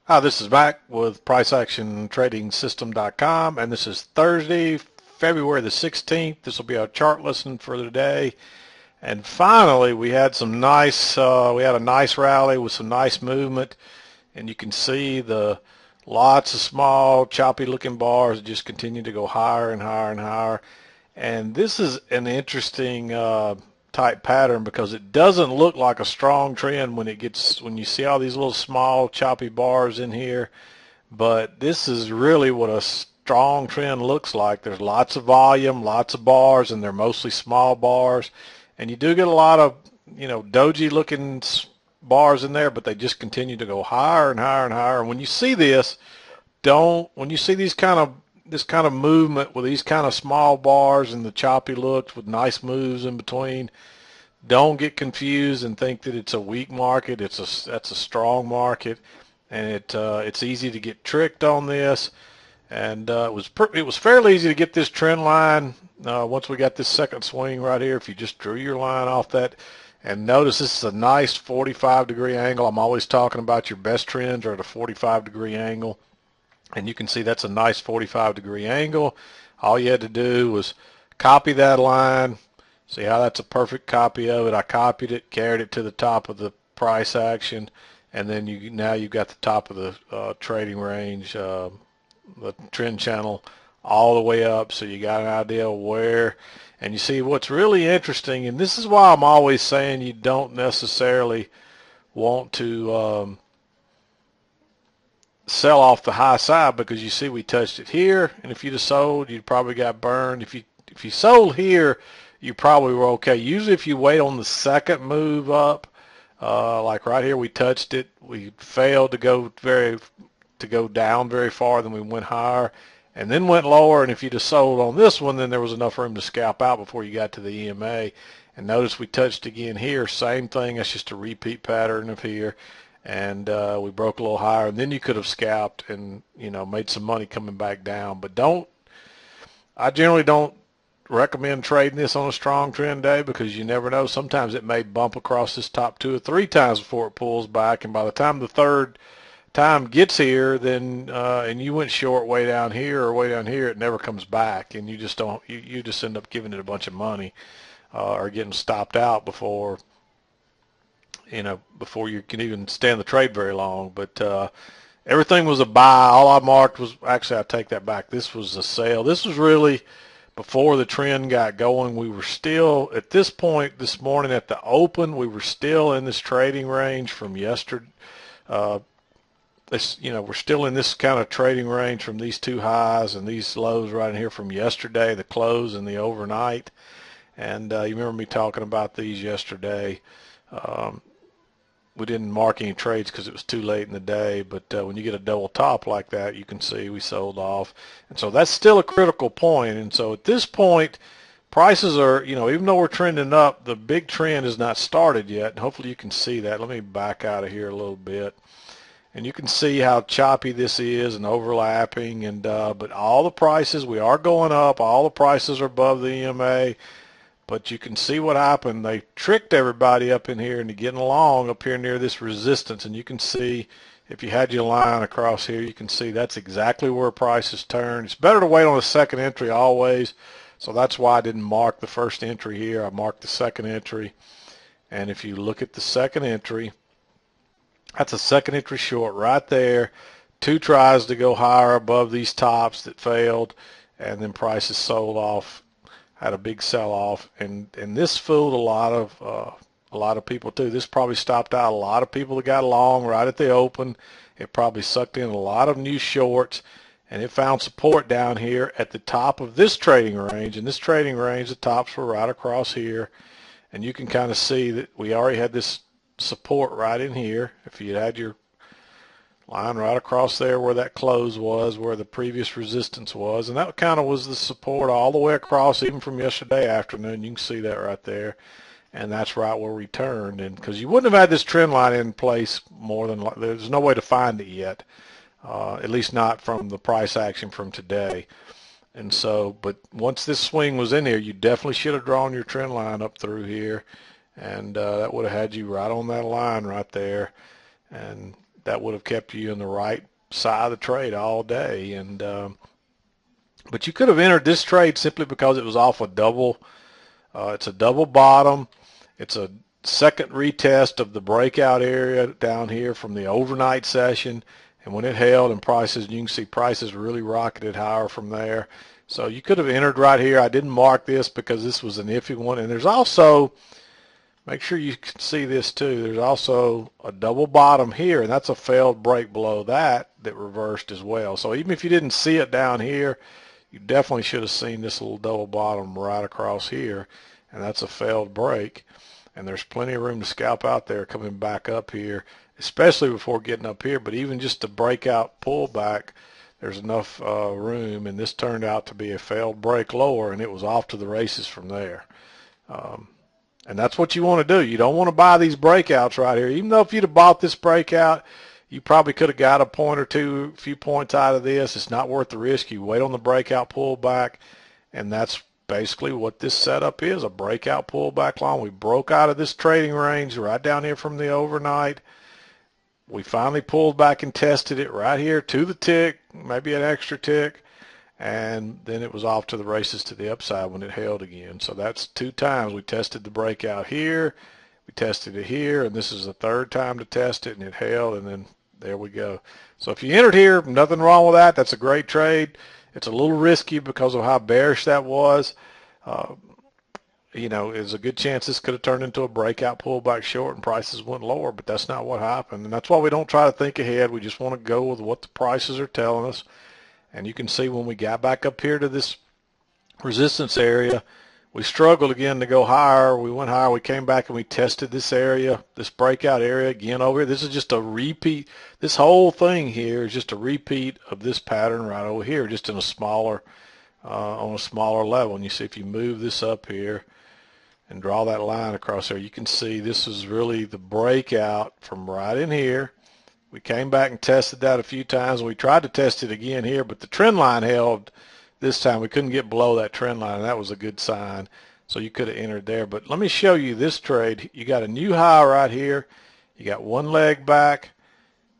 Hi, this is Mac with PriceActionTradingSystem.com, and this is Thursday, February the 16th. This will be our chart lesson for the day. And finally, we had a nice rally with some nice movement, and you can see the lots of small, choppy-looking bars just continue to go higher and higher and higher. And this is an interesting type pattern because it doesn't look like a strong trend when you see all these little small choppy bars in here, but this is really what a strong trend looks like. There's lots of volume, lots of bars, and they're mostly small bars, and you do get a lot of doji looking bars in there, but they just continue to go higher and higher and higher. And when you see this, don't when you see this kind of movement with these kind of small bars and the choppy looks with nice moves in between, don't get confused and think that it's a weak market. That's a strong market, and it's easy to get tricked on this. And it was fairly easy to get this trend line once we got this second swing right here. If you just drew your line off that, and notice this is a nice 45-degree angle. I'm always talking about your best trends are at a 45-degree angle. And you can see that's a nice 45-degree angle. All you had to do was copy that line. See how that's a perfect copy of it. I copied it, carried it to the top of the price action, and then now you've got the top of the trading range, the trend channel, all the way up. So you got an idea where. And you see what's really interesting, and this is why I'm always saying you don't necessarily want to sell off the high side, because you see we touched it here, and if you'd have sold, you'd probably got burned. If you sold here, you probably were okay. Usually if you wait on the second move up, like right here we touched it, we failed to go down very far, then we went higher and then went lower, and if you'd have sold on this one, then there was enough room to scalp out before you got to the EMA. And notice we touched again here, same thing. That's just a repeat pattern of here, and we broke a little higher, and then you could have scalped and made some money coming back down. But I generally don't recommend trading this on a strong trend day, because you never know. Sometimes it may bump across this top 2 or 3 times before it pulls back, and by the time the third time gets here, then and you went short way down here or way down here, it never comes back, and you just don't you just end up giving it a bunch of money or getting stopped out before before you can even stand the trade very long. But everything was a buy. All I marked was, actually, I take that back. This was a sale. This was really before the trend got going. We were still, at this point this morning at the open, we were still in this trading range from yesterday. We're still in this kind of trading range from these two highs and these lows right in here from yesterday, the close and the overnight. And you remember me talking about these yesterday. We didn't mark any trades because it was too late in the day, but when you get a double top like that, you can see we sold off. And so that's still a critical point. And so at this point, prices are, even though we're trending up, the big trend has not started yet. And hopefully you can see that. Let me back out of here a little bit. And you can see how choppy this is and overlapping. And but all the prices, we are going up. All the prices are above the EMA. But you can see what happened. They tricked everybody up in here into getting along up here near this resistance. And you can see, if you had your line across here, you can see that's exactly where prices turn. It's better to wait on the second entry always. So that's why I didn't mark the first entry here. I marked the second entry. And if you look at the second entry, that's a second entry short right there. 2 tries to go higher above these tops that failed, and then prices sold off, had a big sell-off, and this fooled a lot of people too. This probably stopped out a lot of people that got long right at the open. It probably sucked in a lot of new shorts, and it found support down here at the top of this trading range. In this trading range, the tops were right across here, and you can kind of see that we already had this support right in here. If you had your line right across there where that close was, where the previous resistance was, and that kind of was the support all the way across, even from yesterday afternoon. You can see that right there, and that's right where we turned. And because you wouldn't have had this trend line in place more than, there's no way to find it yet, at least not from the price action from today. And so, but once this swing was in here, you definitely should have drawn your trend line up through here, and that would have had you right on that line right there. And that would have kept you in the right side of the trade all day. And but you could have entered this trade simply because it was off a double. It's a double bottom. It's a second retest of the breakout area down here from the overnight session. And when it held and prices, you can see prices really rocketed higher from there. So you could have entered right here. I didn't mark this because this was an iffy one. And there's also, make sure you can see this too, there's also a double bottom here, and that's a failed break below that reversed as well. So even if you didn't see it down here, you definitely should have seen this little double bottom right across here, and that's a failed break. And there's plenty of room to scalp out there coming back up here, especially before getting up here. But even just to breakout pullback, there's enough room, and this turned out to be a failed break lower, and it was off to the races from there. And that's what you want to do. You don't want to buy these breakouts right here. Even though if you'd have bought this breakout, you probably could have got a point or two, a few points out of this. It's not worth the risk. You wait on the breakout pullback, and that's basically what this setup is, a breakout pullback long. We broke out of this trading range right down here from the overnight. We finally pulled back and tested it right here to the tick, maybe an extra tick, and then it was off to the races to the upside when it held again. So that's 2 times. We tested the breakout here, we tested it here, and this is the 3rd time to test it, and it held, and then there we go. So if you entered here, nothing wrong with that. That's a great trade. It's a little risky because of how bearish that was. You know, there's a good chance this could have turned into a breakout pullback short and prices went lower, but that's not what happened. And that's why we don't try to think ahead. We just want to go with what the prices are telling us. And you can see when we got back up here to this resistance area, we struggled again to go higher. We went higher. We came back and we tested this area, this breakout area again over here. This is just a repeat. This whole thing here is just a repeat of this pattern right over here, just in a smaller, on a smaller level. And you see if you move this up here and draw that line across there, you can see this is really the breakout from right in here. We came back and tested that a few times. We tried to test it again here, but the trend line held this time. We couldn't get below that trend line, and that was a good sign. So you could have entered there. But let me show you this trade. You got a new high right here. You got one leg back.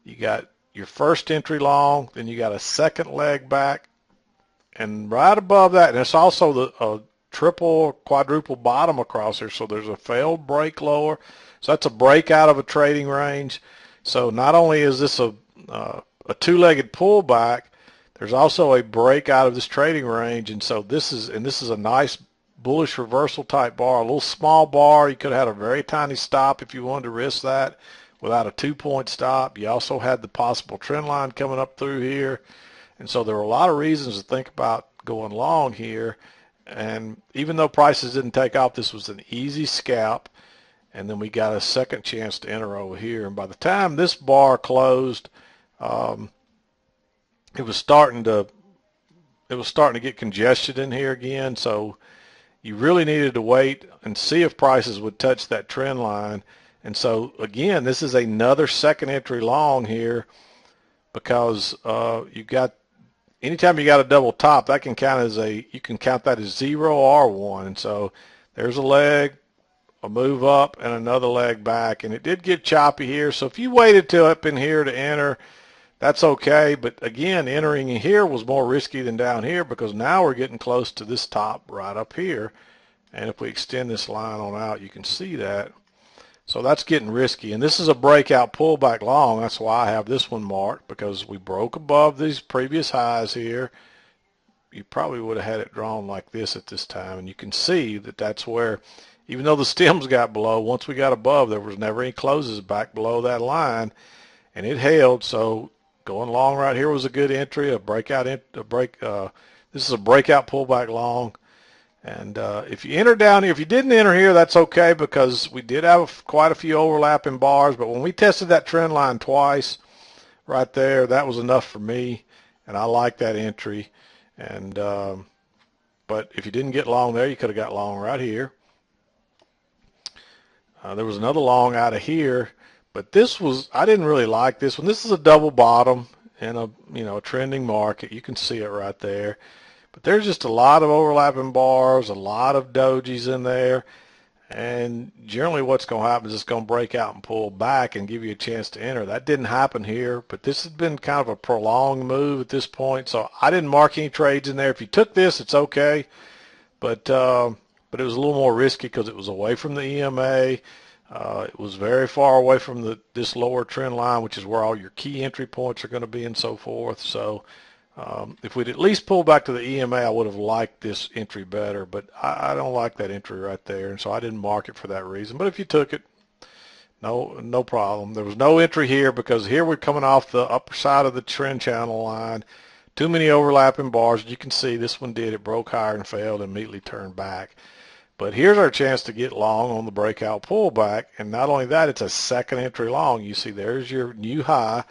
You got your first entry long. Then you got a second leg back. And right above that, and it's also a triple, quadruple bottom across here. So there's a failed break lower. So that's a break out of a trading range. So not only is this a two-legged pullback, there's also a break out of this trading range, and so this is a nice bullish reversal type bar, a little small bar. You could have had a very tiny stop if you wanted to risk that without a 2-point stop. You also had the possible trend line coming up through here, and so there were a lot of reasons to think about going long here. And even though prices didn't take off, this was an easy scalp. And then we got a second chance to enter over here. And by the time this bar closed, it was starting to get congested in here again. So you really needed to wait and see if prices would touch that trend line. And so again, this is another second entry long here, because you got, anytime you got a double top, that can count as you can count that as 0 or 1. And so there's a leg, a move up, and another leg back, and it did get choppy here. So if you waited till up in here to enter, that's okay. But again, entering in here was more risky than down here, because now we're getting close to this top right up here. And if we extend this line on out, you can see that. So that's getting risky. And this is a breakout pullback long. That's why I have this one marked, because we broke above these previous highs here. You probably would have had it drawn like this at this time, and you can see that that's where, even though the stems got below, once we got above, there was never any closes back below that line, and it held. So going long right here was a good entry, a breakout. This is a breakout pullback long. And if you enter down here, if you didn't enter here, that's okay, because we did have quite a few overlapping bars. But when we tested that trend line twice right there, that was enough for me, and I like that entry. And but if you didn't get long there, you could have got long right here. There was another long out of here, but this was, I didn't really like this one. This is a double bottom in a trending market. You can see it right there. But there's just a lot of overlapping bars, a lot of dojis in there. And generally what's going to happen is it's going to break out and pull back and give you a chance to enter. That didn't happen here, but this has been kind of a prolonged move at this point, so I didn't mark any trades in there. If you took this, it's okay, but it was a little more risky because it was away from the EMA. It was very far away from this lower trend line, which is where all your key entry points are going to be and so forth. So if we'd at least pulled back to the EMA, I would have liked this entry better, but I don't like that entry right there, and so I didn't mark it for that reason. But if you took it, no problem. There was no entry here because here we're coming off the upper side of the trend channel line. Too many overlapping bars. You can see this one did. It broke higher and failed and immediately turned back. But here's our chance to get long on the breakout pullback, and not only that, it's a second entry long. You see there's your new high.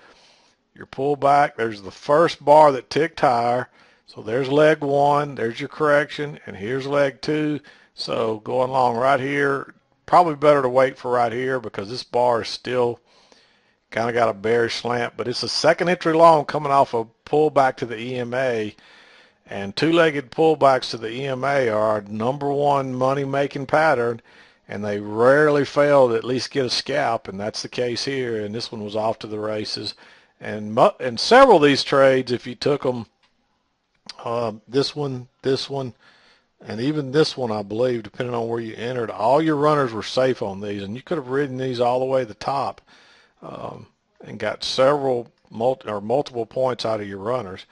Your pullback, there's the first bar that ticked higher. So there's leg one, there's your correction, and here's leg two. So going along right here, probably better to wait for right here because this bar is still kind of got a bearish slant, but it's a second entry long coming off a pullback to the EMA, and two-legged pullbacks to the EMA are our #1 money-making pattern, and they rarely fail to at least get a scalp, and that's the case here, and this one was off to the races. And several of these trades, if you took them, this one, and even this one, I believe, depending on where you entered, all your runners were safe on these, and you could have ridden these all the way to the top and got multiple points out of your runners.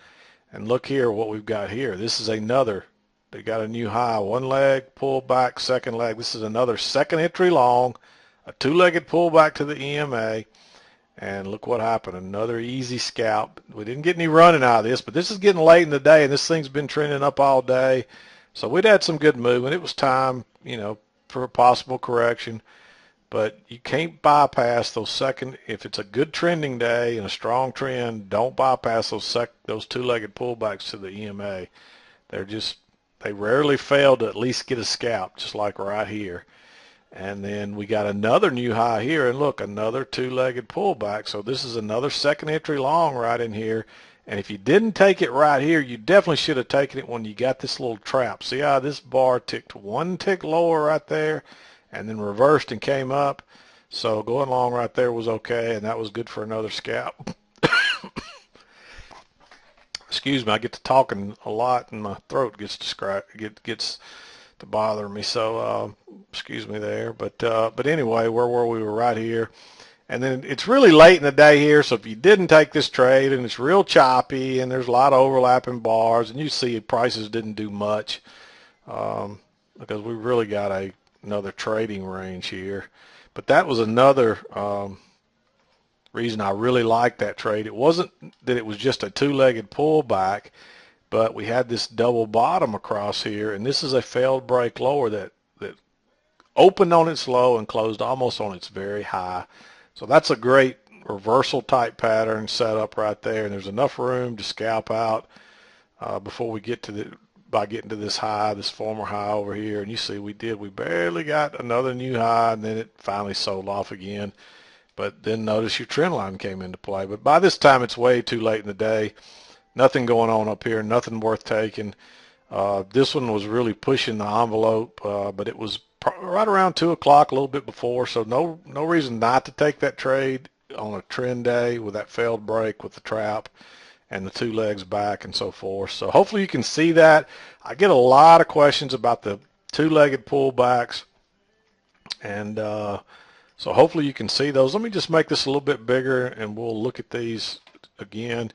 And look here what we've got here. This is another. They got a new high. One leg, pull back, second leg. This is another second entry long, a two-legged pullback to the EMA. And look what happened, another easy scalp. We didn't get any running out of this, but this is getting late in the day, and this thing's been trending up all day. So we'd had some good movement. It was time, for a possible correction. But you can't bypass those if it's a good trending day and a strong trend, don't bypass those two-legged pullbacks to the EMA. They rarely fail to at least get a scalp, just like right here. And then we got another new high here, and look, another two-legged pullback. So this is another second entry long right in here. And if you didn't take it right here, you definitely should have taken it when you got this little trap. See how this bar ticked one tick lower right there and then reversed and came up? So going along right there was okay, and that was good for another scalp. Excuse me, I get to talking a lot, and my throat gets to bother me, so excuse me there. But anyway, where were we? Were right here, and then it's really late in the day here. So if you didn't take this trade, and it's real choppy, and there's a lot of overlapping bars, and you see prices didn't do much because we really got another trading range here. But that was another reason I really liked that trade. It wasn't that it was just a two-legged pullback, but we had this double bottom across here, and this is a failed break lower that opened on its low and closed almost on its very high. So that's a great reversal type pattern set up right there, and there's enough room to scalp out before we get to by getting to this high, this former high over here. And you see we barely got another new high, and then it finally sold off again. But then notice your trend line came into play. But by this time it's way too late in the day. Nothing going on up here, nothing worth taking. This one was really pushing the envelope, but it was right around 2 o'clock, a little bit before, so no reason not to take that trade on a trend day with that failed break with the trap and the two legs back and so forth. So hopefully you can see that. I get a lot of questions about the two-legged pullbacks, and so hopefully you can see those. Let me just make this a little bit bigger, and we'll look at these again.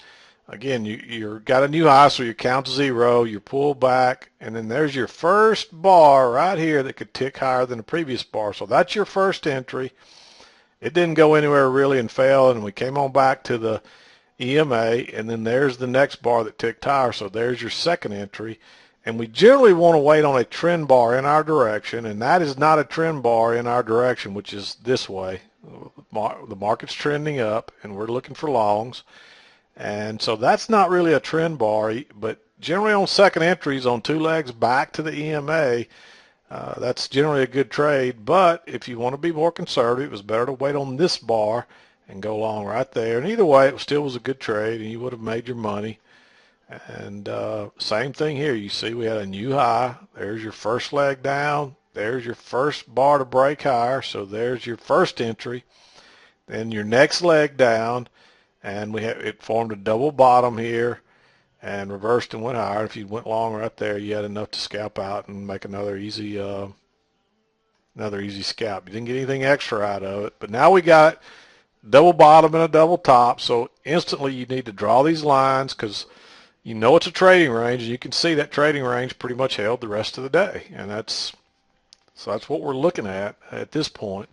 Again, you've got a new high, so you count to 0, you pull back, and then there's your first bar right here that could tick higher than the previous bar. So that's your first entry. It didn't go anywhere really and failed, and we came on back to the EMA, and then there's the next bar that ticked higher. So there's your second entry. And we generally want to wait on a trend bar in our direction, and that is not a trend bar in our direction, which is this way. The market's trending up, and we're looking for longs. And so that's not really a trend bar, but generally on second entries on two legs back to the EMA, that's generally a good trade. But if you want to be more conservative, it's better to wait on this bar and go long right there. And either way, it still was a good trade, and you would have made your money. And same thing here. You see we had a new high. There's your first leg down, there's your first bar to break higher, so there's your first entry. Then your next leg down, and it formed a double bottom here and reversed and went higher. If you went long right there, you had enough to scalp out and make another easy scalp. You didn't get anything extra out of it, but now we got double bottom and a double top, so instantly you need to draw these lines because you know it's a trading range, and you can see that trading range pretty much held the rest of the day, and that's what we're looking at this point.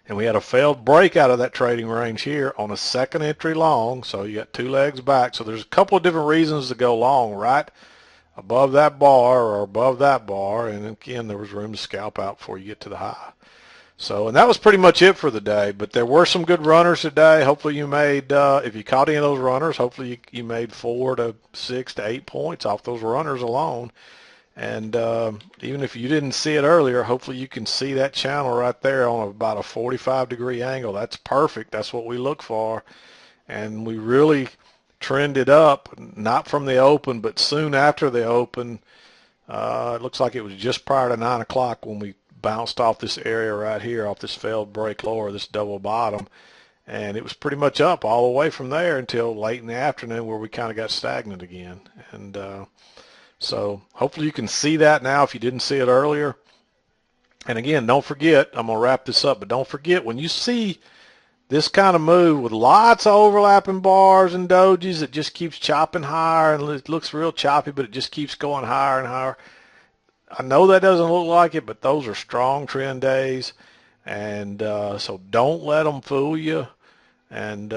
And we had a failed break out of that trading range here on a second entry long, so you got 2 legs back. So there's a couple of different reasons to go long, right above that bar or above that bar, and again, there was room to scalp out before you get to the high. So, and that was pretty much it for the day, but there were some good runners today. Hopefully you made, if you caught any of those runners, hopefully you made 4 to 6 to 8 points off those runners alone. And even if you didn't see it earlier, hopefully you can see that channel right there on about a 45-degree angle. That's perfect. That's what we look for. And we really trended up, not from the open, but soon after the open. It looks like it was just prior to 9 o'clock when we bounced off this area right here, off this failed break lower, this double bottom. And it was pretty much up all the way from there until late in the afternoon where we kind of got stagnant again. And so hopefully you can see that now if you didn't see it earlier. And again, don't forget, I'm going to wrap this up, but don't forget when you see this kind of move with lots of overlapping bars and dojis, it just keeps chopping higher, and it looks real choppy, but it just keeps going higher and higher. I know that doesn't look like it, but those are strong trend days, and so don't let them fool you, and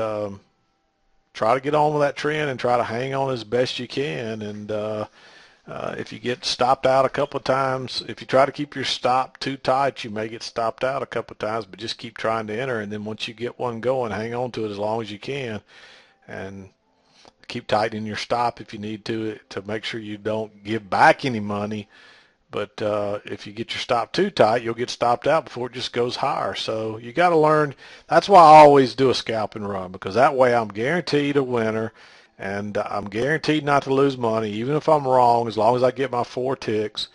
try to get on with that trend and try to hang on as best you can. And if you get stopped out a couple of times, if you try to keep your stop too tight, you may get stopped out a couple of times, but just keep trying to enter, and then once you get one going, hang on to it as long as you can, and keep tightening your stop if you need to make sure you don't give back any money. But if you get your stop too tight, you'll get stopped out before it just goes higher. So you got to learn. That's why I always do a scalp and run, because that way I'm guaranteed a winner. And I'm guaranteed not to lose money, even if I'm wrong, as long as I get my 4 ticks.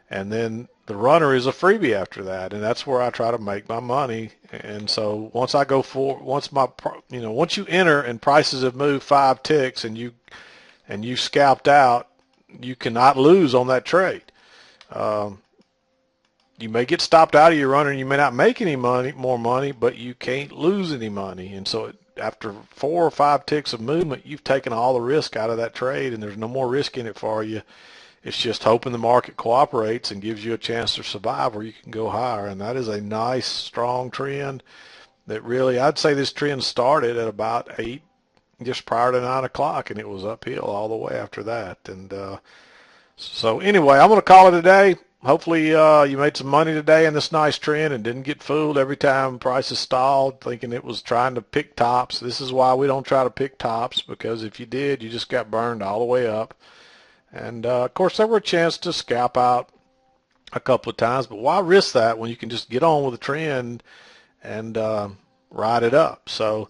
And then the runner is a freebie after that, and that's where I try to make my money. And so once you enter and prices have moved 5 ticks and you scalped out, you cannot lose on that trade. You may get stopped out of your runner, and you may not make any more money, but you can't lose any money. And so after 4 or 5 ticks of movement, you've taken all the risk out of that trade, and there's no more risk in it for you. It's just hoping the market cooperates and gives you a chance to survive where you can go higher. And that is a nice, strong trend that really, I'd say this trend started at about 8, just prior to 9 o'clock, and it was uphill all the way after that. And so anyway, I'm going to call it a day. Hopefully you made some money today in this nice trend and didn't get fooled every time prices stalled thinking it was trying to pick tops. This is why we don't try to pick tops, because if you did, you just got burned all the way up. And, of course, there were a chance to scalp out a couple of times, but why risk that when you can just get on with the trend and ride it up? So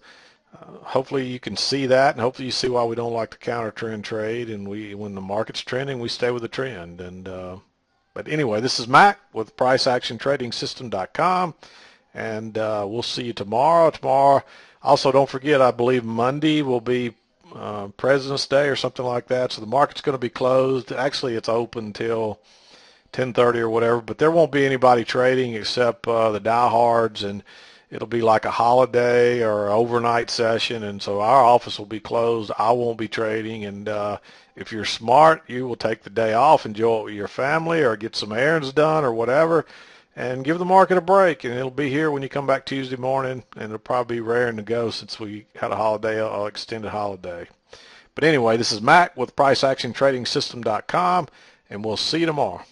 hopefully you can see that, and hopefully you see why we don't like to counter trend trade. And when the market's trending, we stay with the trend. And but anyway, this is Mac with PriceActionTradingSystem.com, and we'll see you tomorrow. Also, don't forget, I believe Monday will be President's Day or something like that, so the market's going to be closed. Actually, it's open till 10:30 or whatever, but there won't be anybody trading except the diehards, and it'll be like a holiday or overnight session, and so our office will be closed. I won't be trading, and if you're smart, you will take the day off, enjoy it with your family, or get some errands done or whatever, and give the market a break. And it'll be here when you come back Tuesday morning, and it'll probably be raring to go since we had a holiday, an extended holiday. But anyway, this is Mac with PriceActionTradingSystem.com, and we'll see you tomorrow.